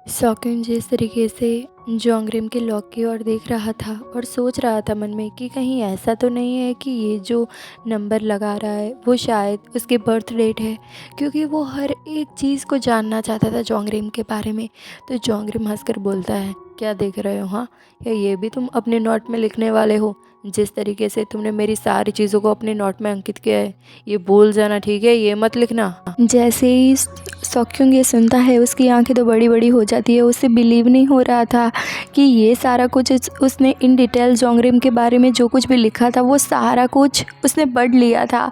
शौकीन जिस तरीके से जोंगरिम के लॉक की ओर देख रहा था और सोच रहा था मन में कि कहीं ऐसा तो नहीं है कि ये जो नंबर लगा रहा है वो शायद उसके बर्थ डेट है, क्योंकि वो हर एक चीज़ को जानना चाहता था जोंगरिम के बारे में। तो जोंगरिम हंसकर बोलता है, क्या देख रहे हो? हाँ, या ये भी तुम अपने नोट में लिखने वाले हो? जिस तरीके से तुमने मेरी सारी चीज़ों को अपने नोट में अंकित किया है, ये भूल जाना, ठीक है? ये मत लिखना। जैसे ही सौक्युंग ये सुनता है उसकी आंखें तो बड़ी बड़ी हो जाती है। उसे बिलीव नहीं हो रहा था कि ये सारा कुछ उसने इन डिटेल जोंगरिम के बारे में जो कुछ भी लिखा था वो सारा कुछ उसने पढ़ लिया था।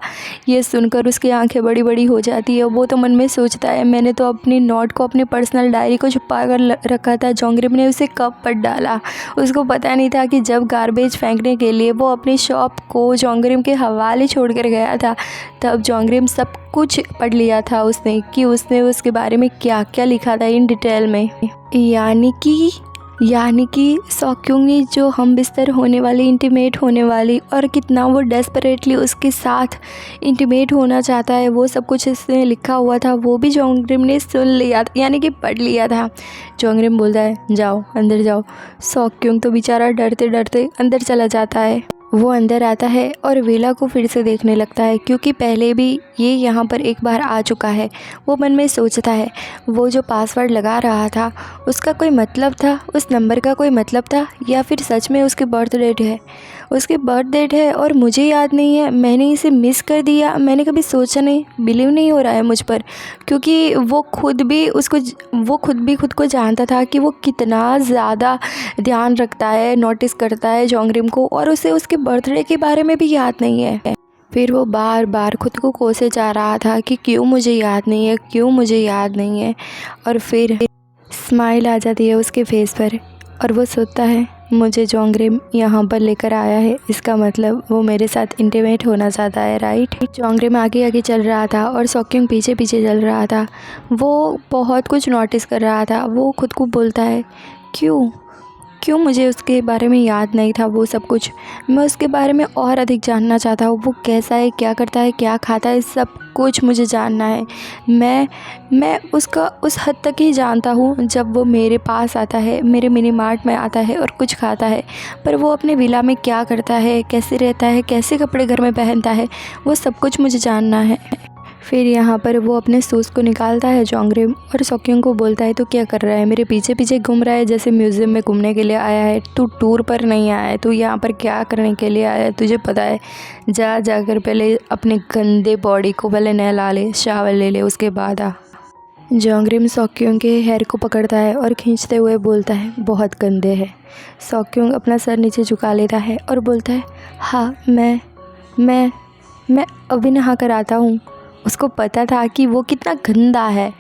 ये सुनकर उसकी आंखें बड़ी बड़ी हो जाती है। वो तो मन में सोचता है, मैंने तो अपनी नोट को, अपनी पर्सनल डायरी को छुपा कर रखा था, जोंगरिम ने उसे कब पढ़ डाला। उसको पता नहीं था कि जब गार्बेज फेंकने के लिए वो अपनी शॉप को जोंगरिम के हवाले छोड़ कर गया था, तब जोंगरिम सब कुछ पढ़ लिया था उसने कि उसने उसके बारे में क्या क्या लिखा था इन डिटेल में। यानी कि सौक्युंग ने जो हम बिस्तर होने वाली, इंटीमेट होने वाली, और कितना वो डेस्परेटली उसके साथ इंटीमेट होना चाहता है, वो सब कुछ इसने लिखा हुआ था। वो भी जोंगरिम ने सुन लिया, यानी कि पढ़ लिया था। जोंगरिम बोलता है, जाओ अंदर जाओ। सौक्युंग तो बेचारा डरते डरते अंदर चला जाता है। वो अंदर आता है और वेला को फिर से देखने लगता है, क्योंकि पहले भी ये यहाँ पर एक बार आ चुका है। वो मन में सोचता है, वो जो पासवर्ड लगा रहा था उसका कोई मतलब था, उस नंबर का कोई मतलब था, या फिर सच में उसकी बर्थ डेट है। उसकी बर्थ डेट है और मुझे याद नहीं है, मैंने इसे मिस कर दिया। मैंने कभी सोचा नहीं, बिलीव नहीं हो रहा है मुझ पर, क्योंकि वो खुद भी खुद को जानता था कि वो कितना ज़्यादा ध्यान रखता है, नोटिस करता है जोंगरिम को, और उसे उसके बर्थडे के बारे में भी याद नहीं है। फिर वो बार बार खुद को कोसे जा रहा था कि क्यों मुझे याद नहीं है, क्यों मुझे याद नहीं है। और फिर स्माइल आ जाती है उसके फेस पर और वो सोचता है, मुझे जोंगरिम यहाँ पर लेकर आया है, इसका मतलब वो मेरे साथ इंटीमेट होना चाहता है, राइट। जोंगरिम आगे आगे चल रहा था और सौक्युंग पीछे पीछे चल रहा था। वो बहुत कुछ नोटिस कर रहा था। वो खुद को बोलता है, क्यों क्यों मुझे उसके बारे में याद नहीं था वो सब कुछ। मैं उसके बारे में और अधिक जानना चाहता हूँ। वो कैसा है, क्या करता है, क्या खाता है, सब कुछ मुझे जानना है। मैं उसका उस हद तक ही जानता हूँ जब वो मेरे पास आता है, मेरे मिनी मार्ट में आता है और कुछ खाता है। पर वो अपने विला में क्या करता है, कैसे रहता है, कैसे कपड़े घर में पहनता है, वो सब कुछ मुझे जानना है। फिर यहाँ पर वो अपने शूज़ को निकालता है जोंगरिम और सौक्युंग को बोलता है, तू क्या कर रहा है? मेरे पीछे पीछे घूम रहा है जैसे म्यूज़ियम में घूमने के लिए आया है। तू टूर पर नहीं आया है, तू यहाँ पर क्या करने के लिए आया है तुझे पता है? जाकर पहले अपने गंदे बॉडी को पहले नहला ले, शावर ले ले, उसके बाद आ। जोंगरिम सौक्युंग के हेयर को पकड़ता है और खींचते हुए बोलता है, बहुत गंदे है। सौक्युंग अपना सर नीचे झुका लेता है और बोलता है, हाँ मैं अभी नहा कर आता हूँ। उसको पता था कि वो कितना गंदा है।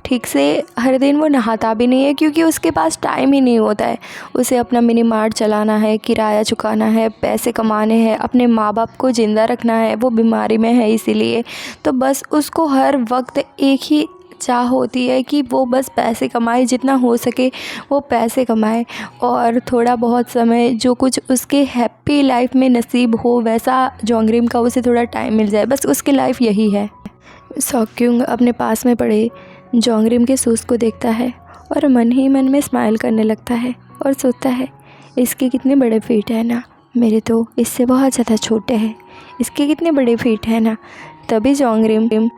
ठीक से हर दिन वो नहाता भी नहीं है, क्योंकि उसके पास टाइम ही नहीं होता है। उसे अपना मिनी मार्ट चलाना है, किराया चुकाना है, पैसे कमाने हैं, अपने माँ बाप को ज़िंदा रखना है। वो बीमारी में है इसीलिए तो बस उसको हर वक्त एक ही चाह होती है कि वो बस पैसे कमाए, जितना हो सके वो पैसे कमाए, और थोड़ा बहुत समय जो कुछ उसके हैप्पी लाइफ में नसीब हो वैसा जोंगरिम का उसे थोड़ा टाइम मिल जाए, बस उसकी लाइफ यही है। सौक्युंग अपने पास में पड़े जोंगरिम के शूज़ को देखता है और मन ही मन में स्माइल करने लगता है और सोचता है, इसके कितने बड़े फीट हैं ना, मेरे तो इससे बहुत ज़्यादा छोटे हैं। इसके कितने बड़े फीट हैं ना। तभी जोंगरिम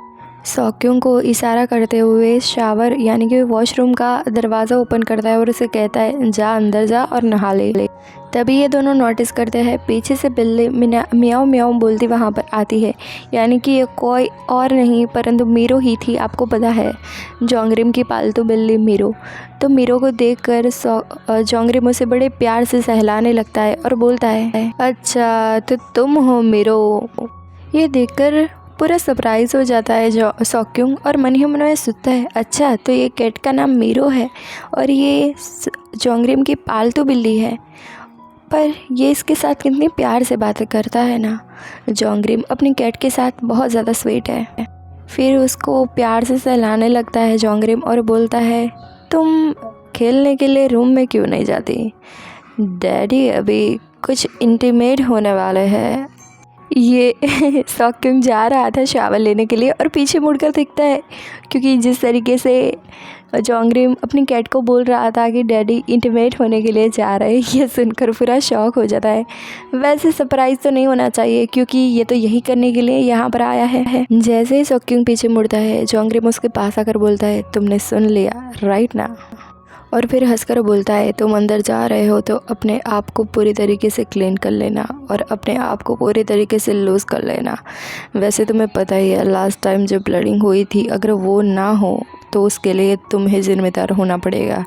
सौक्युंग को इशारा करते हुए शावर यानी कि वॉशरूम का दरवाज़ा ओपन करता है और उसे कहता है, जा अंदर जा और नहा ले। तभी ये दोनों नोटिस करते हैं, पीछे से बिल्ली मियाओ मियाओ बोलती वहाँ पर आती है, यानी कि ये कोई और नहीं परंतु मीरो ही थी। आपको पता है जोंगरिम की पालतू बिल्ली मीरो। तो मीरो को देखकर जोंगरिम उसे बड़े प्यार से सहलाने लगता है और बोलता है, अच्छा तो तुम हो मीरो। ये देखकर पूरा सरप्राइज़ हो जाता है सौक्युंग और मन ही मन में सोचता है, अच्छा तो ये कैट का नाम मीरो है और ये जोंगरिम की पालतू बिल्ली है, पर ये इसके साथ कितनी प्यार से बातें करता है ना। जोंगरिम अपनी कैट के साथ बहुत ज़्यादा स्वीट है। फिर उसको प्यार से सहलाने लगता है जोंगरिम और बोलता है, तुम खेलने के लिए रूम में क्यों नहीं जाती? डैडी अभी कुछ इंटीमेट होने वाले हैं। ये सौक्युंग जा रहा था शावर लेने के लिए और पीछे मुड़कर देखता है, क्योंकि जिस तरीके से जोंगरिम अपनी कैट को बोल रहा था कि डैडी इंटीमेट होने के लिए जा रहे हैं। ये सुनकर पूरा शॉक हो जाता है। वैसे सरप्राइज़ तो नहीं होना चाहिए क्योंकि ये तो यही करने के लिए यहाँ पर आया है। जैसे ही सोक्यूंग पीछे मुड़ता है, जोंगरिम उसके पास आकर बोलता है, तुमने सुन लिया राइट ना? और फिर हंसकर बोलता है, तुम अंदर जा रहे हो तो अपने आप को पूरी तरीके से क्लीन कर लेना और अपने आप को पूरी तरीके से लूज़ कर लेना। वैसे तुम्हें पता ही है लास्ट टाइम जब ब्लडिंग हुई थी, अगर वो ना हो तो उसके लिए तुम्हें ज़िम्मेदार होना पड़ेगा।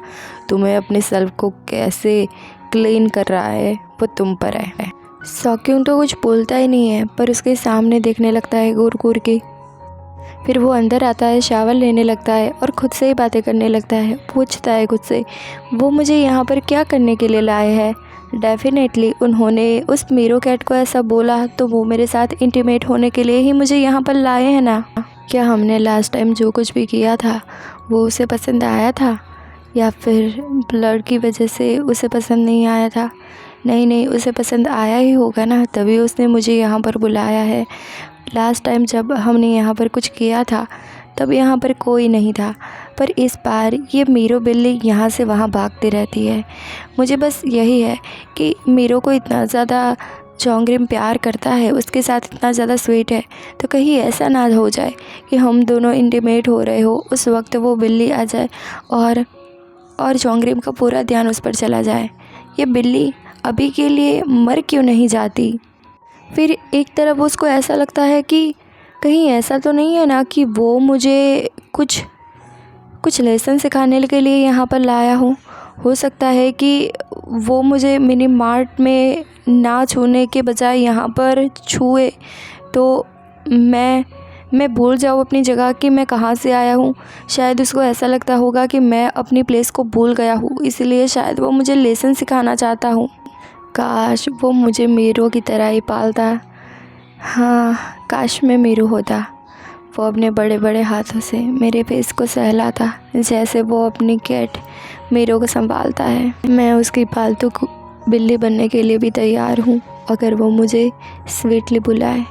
तुम्हें अपने सेल्फ को कैसे क्लीन कर रहा है वो तुम पर है। सोक्यूंग तो कुछ बोलता ही नहीं है पर उसके सामने देखने लगता है घूर घूर के। फिर वो अंदर आता है, शावर लेने लगता है और खुद से ही बातें करने लगता है। पूछता है खुद से, वो मुझे यहाँ पर क्या करने के लिए लाए हैं? डेफिनेटली उन्होंने उस मीरो कैट को ऐसा बोला तो वो मेरे साथ इंटीमेट होने के लिए ही मुझे यहाँ पर लाए हैं ना। क्या हमने लास्ट टाइम जो कुछ भी किया था वो उसे पसंद आया था या फिर ब्लड की वजह से उसे पसंद नहीं आया था? नहीं, उसे पसंद आया ही होगा ना, तभी उसने मुझे यहाँ पर बुलाया है। लास्ट टाइम जब हमने यहाँ पर कुछ किया था तब यहाँ पर कोई नहीं था, पर इस बार ये मीरो बिल्ली यहाँ से वहाँ भागती रहती है। मुझे बस यही है कि मीरो को इतना ज़्यादा जोंगरिम प्यार करता है, उसके साथ इतना ज़्यादा स्वीट है, तो कहीं ऐसा ना हो जाए कि हम दोनों इंटीमेट हो रहे हो उस वक्त वो बिल्ली आ जाए और जोंगरिम का पूरा ध्यान उस पर चला जाए। ये बिल्ली अभी के लिए मर क्यों नहीं जाती? फिर एक तरफ उसको ऐसा लगता है कि कहीं ऐसा तो नहीं है ना कि वो मुझे कुछ लेसन सिखाने के लिए यहाँ पर लाया हो सकता है कि वो मुझे मिनी मार्ट में ना छूने के बजाय यहाँ पर छुए तो मैं भूल जाऊँ अपनी जगह कि मैं कहाँ से आया हूँ। शायद उसको ऐसा लगता होगा कि मैं अपनी प्लेस को भूल गया हूँ, इसलिए शायद वो मुझे लेसन सिखाना चाहता हूँ। काश वो मुझे मीरो की तरह ही पालता। हाँ, काश मैं मीरू होता। वो अपने बड़े बड़े हाथों से मेरे फेस को सहलाता जैसे वो अपनी कैट मीरो को संभालता है। मैं उसकी पालतू बिल्ली बनने के लिए भी तैयार हूँ अगर वो मुझे स्वीटली बुलाए।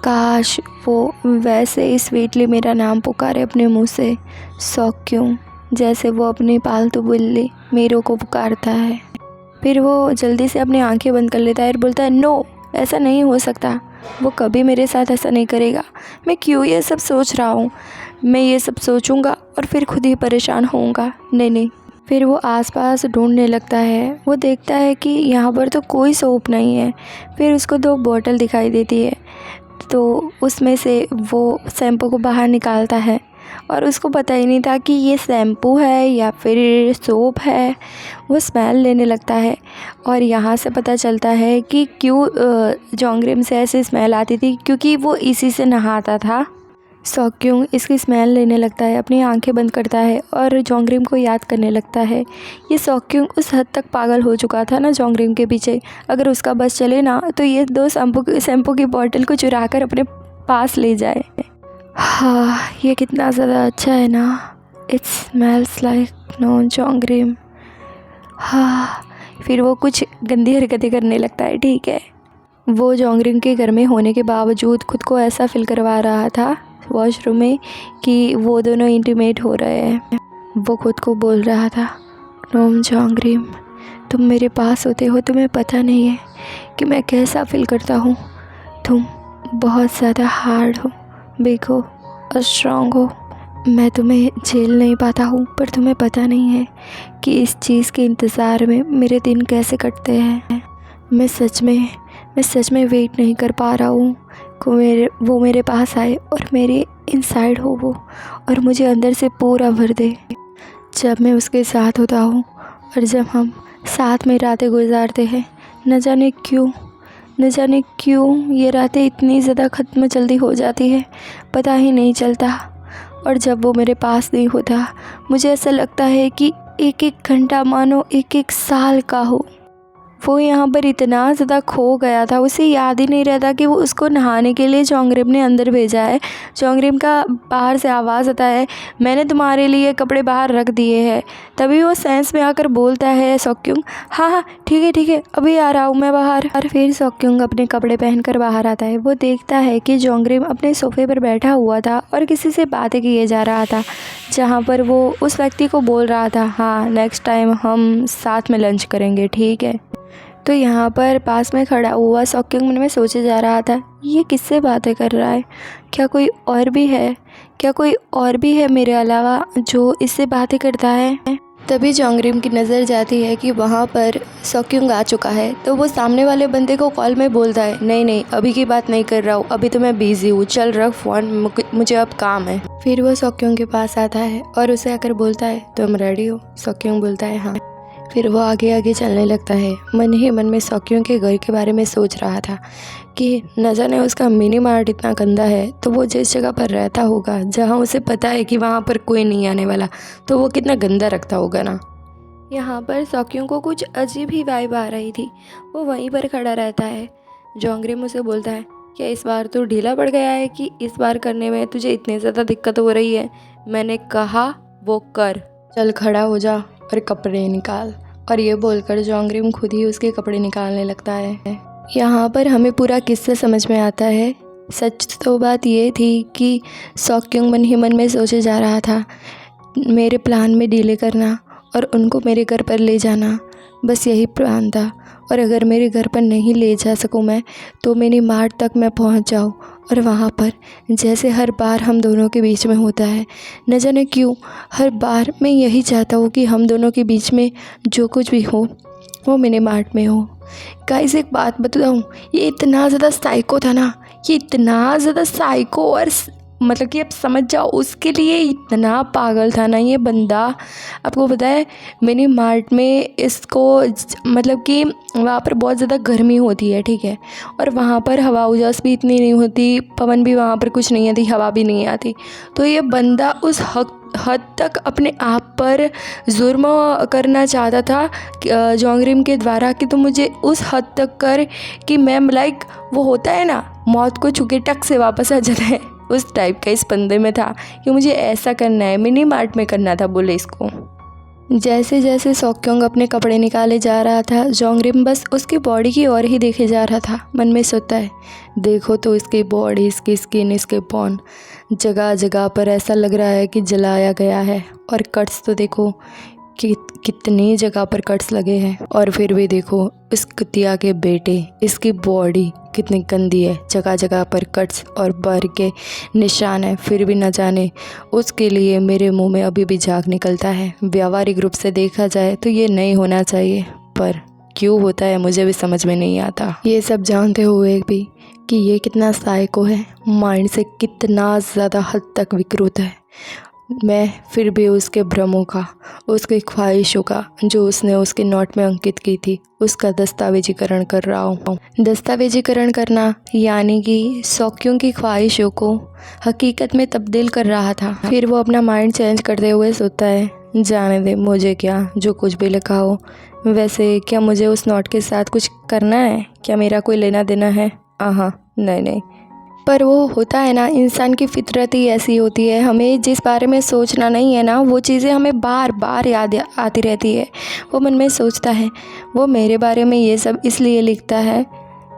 काश वो वैसे ही स्वीटली मेरा नाम पुकारे अपने मुंह से, सोक्यूंग, जैसे वो अपनी पालतू बिल्ली मीरो को पुकारता है। फिर वो जल्दी से अपनी आंखें बंद कर लेता है और बोलता है, नो, ऐसा नहीं हो सकता। वो कभी मेरे साथ ऐसा नहीं करेगा। मैं क्यों ये सब सोच रहा हूँ? मैं ये सब सोचूंगा और फिर खुद ही परेशान होऊंगा। नहीं। फिर वो आसपास ढूंढने लगता है। वो देखता है कि यहाँ पर तो कोई सोप नहीं है। फिर उसको 2 बोतल दिखाई देती है तो उसमें से वो शैम्पू को बाहर निकालता है और उसको पता ही नहीं था कि ये शैम्पू है या फिर सोप है। वो स्मेल लेने लगता है और यहाँ से पता चलता है कि क्यों जोंगरिम से ऐसी स्मेल आती थी, क्योंकि वो इसी से नहाता था। सोक्यूंग इसकी स्मेल लेने लगता है, अपनी आंखें बंद करता है और जोंगरिम को याद करने लगता है। ये सोक्यूंग उस हद तक पागल हो चुका था ना जोंगरिम के पीछे, अगर उसका बस चले ना तो ये 2 शैम्पू की बोतल को चुरा कर अपने पास ले जाए। हाँ, ये कितना ज़्यादा अच्छा है ना। इट स्मेल्स लाइक नो जोंगरिम। हाँ, फिर वो कुछ गंदी हरकतें करने लगता है। ठीक है, वो जोंगरिम के घर में होने के बावजूद खुद को ऐसा फील करवा रहा था वॉशरूम में कि वो दोनों इंटीमेट हो रहे हैं। वो खुद को बोल रहा था, नो जोंगरिम, तुम मेरे पास होते हो तुम्हें पता नहीं है कि मैं कैसा फील करता हूँ। तुम बहुत ज़्यादा हार्ड हो, बिग हो और स्ट्रॉन्ग हो। मैं तुम्हें झेल नहीं पाता हूँ, पर तुम्हें पता नहीं है कि इस चीज़ के इंतज़ार में मेरे दिन कैसे कटते हैं। मैं सच में वेट नहीं कर पा रहा हूँ कि वो मेरे पास आए और मेरे इनसाइड हो वो और मुझे अंदर से पूरा भर दे। जब मैं उसके साथ होता हूँ और जब हम साथ में रातें गुजारते हैं, न जाने क्यों ये रातें इतनी ज़्यादा ख़त्म जल्दी हो जाती है, पता ही नहीं चलता। और जब वो मेरे पास नहीं होता, मुझे ऐसा लगता है कि एक घंटा मानो एक साल का हो। वो यहाँ पर इतना ज़्यादा खो गया था, उसे याद ही नहीं रहता कि वो उसको नहाने के लिए जोंगरिम ने अंदर भेजा है। जोंगरिम का बाहर से आवाज़ आता है, मैंने तुम्हारे लिए कपड़े बाहर रख दिए हैं। तभी वो सेंस में आकर बोलता है सोक्युंग, हाँ हाँ ठीक है अभी आ रहा हूँ मैं बाहर। और फिर सोक्युंग अपने कपड़े पहनकर बाहर आता है। वो देखता है कि जोंगरिम अपने सोफ़े पर बैठा हुआ था और किसी से बातें किए जा रहा था, जहाँ पर वो उस व्यक्ति को बोल रहा था, हाँ नेक्स्ट टाइम हम साथ में लंच करेंगे, ठीक है। तो यहाँ पर पास में खड़ा हुआ सोक्युंग मन में सोचे जा रहा था, ये किससे बातें कर रहा है, क्या कोई और भी है मेरे अलावा जो इससे बातें करता है। तभी जोंगरिम की नज़र जाती है कि वहाँ पर सोक्युंग आ चुका है। तो वो सामने वाले बंदे को कॉल में बोलता है, नहीं अभी की बात नहीं कर रहा हूँ, अभी तो मैं बिज़ी हूँ, चल रख फ़ोन, मुझे अब काम है। फिर वो सोक्युंग के पास आता है और उसे आकर बोलता है, तुम रेडी हो? सोक्युंग बोलता है हाँ। फिर वो आगे चलने लगता है। मन ही मन में सोक्युंग के घर के बारे में सोच रहा था कि न जाने उसका मिनी मार्ट इतना गंदा है, तो वो जिस जगह पर रहता होगा जहाँ उसे पता है कि वहाँ पर कोई नहीं आने वाला, तो वो कितना गंदा रखता होगा ना। यहाँ पर सोक्युंग को कुछ अजीब ही वाइब आ रही थी। वो वहीं पर खड़ा रहता है। जोंगरिम उसे बोलता है, क्या इस बार तो ढीला पड़ गया है कि इस बार करने में तुझे इतनी ज़्यादा दिक्कत हो रही है? मैंने कहा वो कर, चल खड़ा हो जा और कपड़े निकाल। और ये बोलकर जोंगरिम खुद ही उसके कपड़े निकालने लगता है। यहाँ पर हमें पूरा किस्सा समझ में आता है। सच तो बात ये थी कि सोक्युंग मन ही मन में सोचे जा रहा था, मेरे प्लान में डीले करना और उनको मेरे घर पर ले जाना, बस यही प्लान था। और अगर मेरे घर पर नहीं ले जा सकूँ मैं, तो मिनी मार्ट तक मैं पहुँच जाऊँ और वहाँ पर जैसे हर बार हम दोनों के बीच में होता है, न जाने क्यों हर बार मैं यही चाहता हूँ कि हम दोनों के बीच में जो कुछ भी हो वो मिनी मार्ट में हो। गाइस एक बात बताऊँ, ये इतना ज़्यादा साइको था ना, ये इतना ज़्यादा साइको और मतलब कि आप समझ जाओ, उसके लिए इतना पागल था ना ये बंदा। आपको पता है मिनी मार्ट में इसको मतलब कि वहाँ पर बहुत ज़्यादा गर्मी होती है, ठीक है, और वहाँ पर हवा उजास भी इतनी नहीं होती, पवन भी वहाँ पर कुछ नहीं आती, हवा भी नहीं आती। तो ये बंदा उस हद तक अपने आप पर जुर्म करना चाहता था जोंगरिम के द्वारा कि तुम मुझे उस हद तक कर कि मैं लाइक वो होता है ना, मौत को छुके टक से वापस आ जाता है, उस टाइप का इस बंदे में था कि मुझे ऐसा करना है, मिनी मार्ट में करना था बोले इसको। जैसे जैसे सोक्युंग अपने कपड़े निकाले जा रहा था, जोंगरिम बस उसकी बॉडी की ओर ही देखे जा रहा था। मन में सोचता है, देखो तो इसकी बॉडी, इसकी स्किन, इसके बोन, जगह जगह पर ऐसा लग रहा है कि जलाया गया है। और कट्स तो देखो कि कितनी जगह पर कट्स लगे हैं। और फिर भी देखो इस कुतिया के बेटे, इसकी बॉडी कितनी गंदी है, जगह जगह पर कट्स और बर के निशान है। फिर भी न जाने उसके लिए मेरे मुंह में अभी भी झाग निकलता है। व्यावहारिक रूप से देखा जाए तो ये नहीं होना चाहिए, पर क्यों होता है मुझे भी समझ में नहीं आता। ये सब जानते हुए भी कि ये कितना साइको है, माइंड से कितना ज़्यादा हद तक विकृत है, मैं फिर भी उसके भ्रमों का, उसकी ख्वाहिशों का जो उसने उसके नोट में अंकित की थी, उसका दस्तावेजीकरण कर रहा हूँ। दस्तावेजीकरण करना यानी कि सोक्युंग की ख्वाहिशों को हकीकत में तब्दील कर रहा था। फिर वो अपना माइंड चेंज करते हुए सोचता है, जाने दे, मुझे क्या, जो कुछ भी लिखा हो। वैसे क्या मुझे उस नोट के साथ कुछ करना है? क्या मेरा कोई लेना देना है? हाँ नहीं। पर वो होता है ना, इंसान की फितरत ही ऐसी होती है, हमें जिस बारे में सोचना नहीं है ना, वो चीज़ें हमें बार बार याद आती रहती है। वो मन में सोचता है, वो मेरे बारे में ये सब इसलिए लिखता है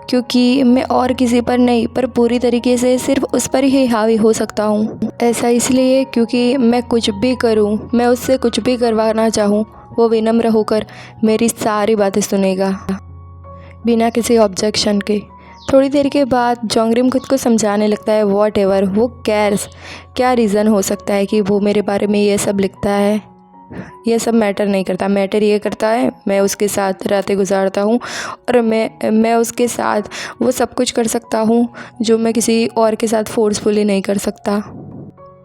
क्योंकि मैं और किसी पर नहीं, पर पूरी तरीके से सिर्फ उस पर ही हावी हो सकता हूँ। ऐसा इसलिए क्योंकि मैं कुछ भी करूँ, मैं उससे कुछ भी करवाना चाहूँ, वो विनम्र होकर मेरी सारी बातें सुनेगा बिना किसी ऑब्जेक्शन के। थोड़ी देर के बाद जोंगरिम खुद को समझाने लगता है, वॉट एवर, वो कैर्स, क्या रीज़न हो सकता है कि वो मेरे बारे में ये सब लिखता है। ये सब मैटर नहीं करता, मैटर ये करता है मैं उसके साथ रातें गुजारता हूँ और मैं उसके साथ वो सब कुछ कर सकता हूँ जो मैं किसी और के साथ फोर्सफुली नहीं कर सकता।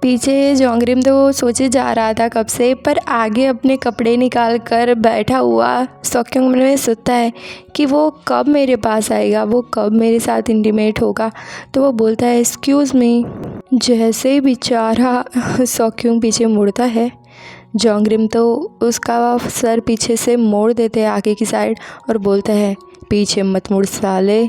पीछे जोंगरिम तो सोचे जा रहा था कब से, पर आगे अपने कपड़े निकाल कर बैठा हुआ सोक्युंग मन में सोचता है कि वो कब मेरे पास आएगा, वो कब मेरे साथ इंटीमेट होगा। तो वो बोलता है, एक्सक्यूज़ मी। जैसे ही बेचारा सोक्युंग पीछे मुड़ता है, जोंगरिम तो उसका सर पीछे से मोड़ देते हैं आगे की साइड और बोलता है, पीछे मत मुड़ साले,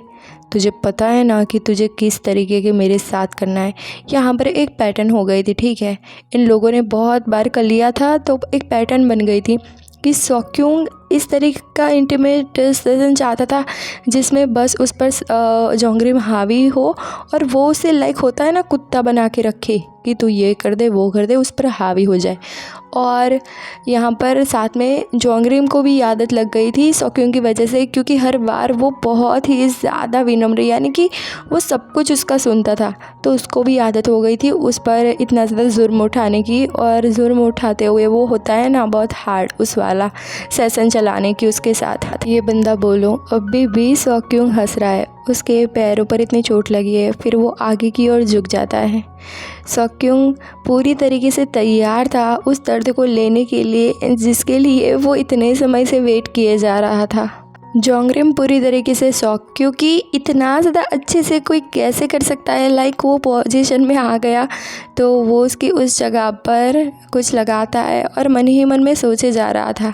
तुझे पता है ना कि तुझे किस तरीके के मेरे साथ करना है। यहाँ पर एक पैटर्न हो गई थी, ठीक है, इन लोगों ने बहुत बार कर लिया था तो एक पैटर्न बन गई थी कि सॉक्यूंग इस तरीके का इंटीमेट सेशन चाहता था जिसमें बस उस पर जोंगरिम हावी हो और वो उसे लाइक होता है ना कुत्ता बना के रखे कि तू ये कर दे वो कर दे, उस पर हावी हो जाए। और यहाँ पर साथ में जोंगरिम को भी आदत लग गई थी सॉक्यूंग की वजह से, क्योंकि हर बार वो बहुत ही ज़्यादा विनम्र यानी कि वो सब कुछ उसका सुनता था, तो उसको भी आदत हो गई थी उस पर इतना ज़्यादा जुर्म उठाने की। और जुर्म उठाते हुए वो होता है ना बहुत हार्ड उस वाला सेशन चलाने की उसके साथ। ये बंदा बोलो अभी भी सॉक्यूंग हंस रहा है, उसके पैरों पर इतनी चोट लगी है। फिर वो आगे की ओर झुक जाता है। सॉक्यूंग पूरी तरीके से तैयार था उस दर्द को लेने के लिए जिसके लिए वो इतने समय से वेट किए जा रहा था। जोंगरिम पूरी तरीके से शॉक, क्योंकि इतना ज़्यादा अच्छे से कोई कैसे कर सकता है, लाइक वो पोजीशन में आ गया तो वो उसकी उस जगह पर कुछ लगाता है और मन ही मन में सोचे जा रहा था,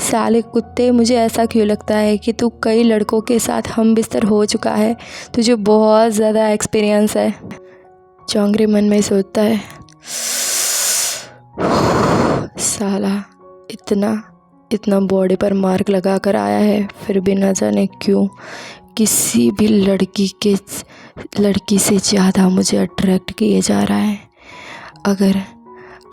साले कुत्ते, मुझे ऐसा क्यों लगता है कि तू कई लड़कों के साथ हम बिस्तर हो चुका है, तुझे बहुत ज़्यादा एक्सपीरियंस है। जोंगरिम मन में सोचता है, साला इतना बॉडी पर मार्क लगा कर आया है, फिर भी न जाने क्यों किसी भी लड़की से ज़्यादा मुझे अट्रैक्ट किए जा रहा है।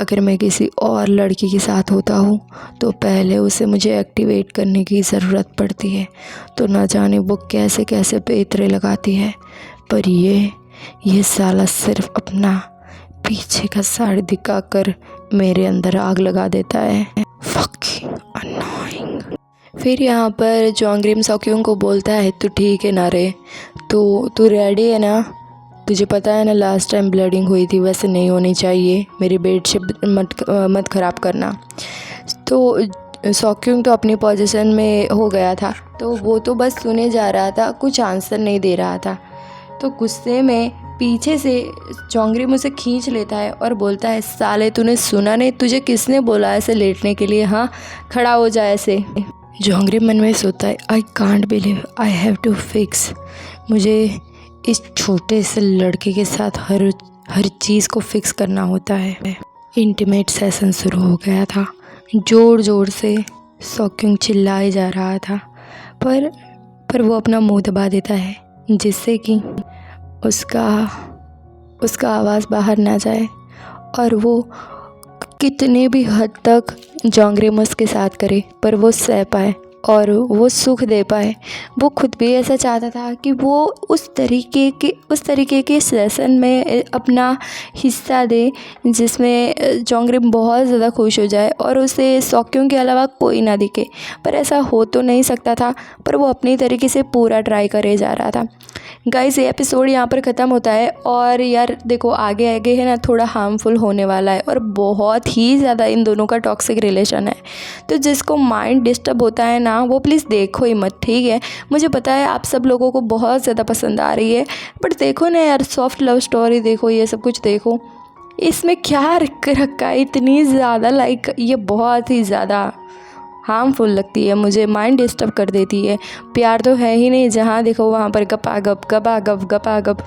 अगर मैं किसी और लड़की के साथ होता हूँ तो पहले उसे मुझे एक्टिवेट करने की ज़रूरत पड़ती है, तो न जाने वो कैसे कैसे पेतरे लगाती है, पर ये साला सिर्फ अपना पीछे का साड़ी दिखाकर मेरे अंदर आग लगा देता है। Fucking annoying. फिर यहाँ पर जोंगरिम सॉक्यूंग को बोलता है, तू ठीक है ना रे, तो तू रेडी है ना, तुझे पता है ना लास्ट टाइम ब्लीडिंग हुई थी, वैसे नहीं होनी चाहिए, मेरी बेडशीट मत ख़राब करना। तो सॉक्यूंग तो अपनी पोजीशन में हो गया था, तो वो तो बस सुने जा रहा था, कुछ आंसर नहीं दे रहा था। तो गुस्से में पीछे से जोंगरिम उसे खींच लेता है और बोलता है, साले तूने सुना नहीं, तुझे किसने बोला ऐसे लेटने के लिए, हाँ खड़ा हो जाए ऐसे। जोंगरिम मन में सोचता है, I can't believe I have to fix, मुझे इस छोटे से लड़के के साथ हर चीज़ को फिक्स करना होता है। इंटीमेट सेशन शुरू हो गया था, ज़ोर ज़ोर से सॉक्यूंग चिल्लाए जा रहा था, पर वो अपना मुंह दबा देता है जिससे कि उसका आवाज़ बाहर ना जाए और वो कितने भी हद तक जोंगरिम उसके साथ करे पर वो सह पाए और वो सुख दे पाए। वो खुद भी ऐसा चाहता था कि वो उस तरीके के सेशन में अपना हिस्सा दे जिसमें जोंगरिम बहुत ज़्यादा खुश हो जाए और उसे सॉक्यूंग के अलावा कोई ना दिखे, पर ऐसा हो तो नहीं सकता था, पर वो अपनी तरीके से पूरा ट्राई करे जा रहा था। गाइस ये एपिसोड यहाँ पर ख़त्म होता है और यार देखो आगे है ना थोड़ा हार्मफुल होने वाला है और बहुत ही ज़्यादा इन दोनों का टॉक्सिक रिलेशन है, तो जिसको माइंड डिस्टर्ब होता है ना वो प्लीज़ देखो ही मत, ठीक है। मुझे पता है आप सब लोगों को बहुत ज़्यादा पसंद आ रही है, बट देखो ना यार सॉफ्ट लव स्टोरी देखो, ये सब कुछ देखो, इसमें क्या रखा है इतनी ज़्यादा, लाइक ये बहुत ही ज़्यादा हार्मफुल लगती है, मुझे माइंड डिस्टर्ब कर देती है। प्यार तो है ही नहीं, जहाँ देखो वहाँ पर गपा गप।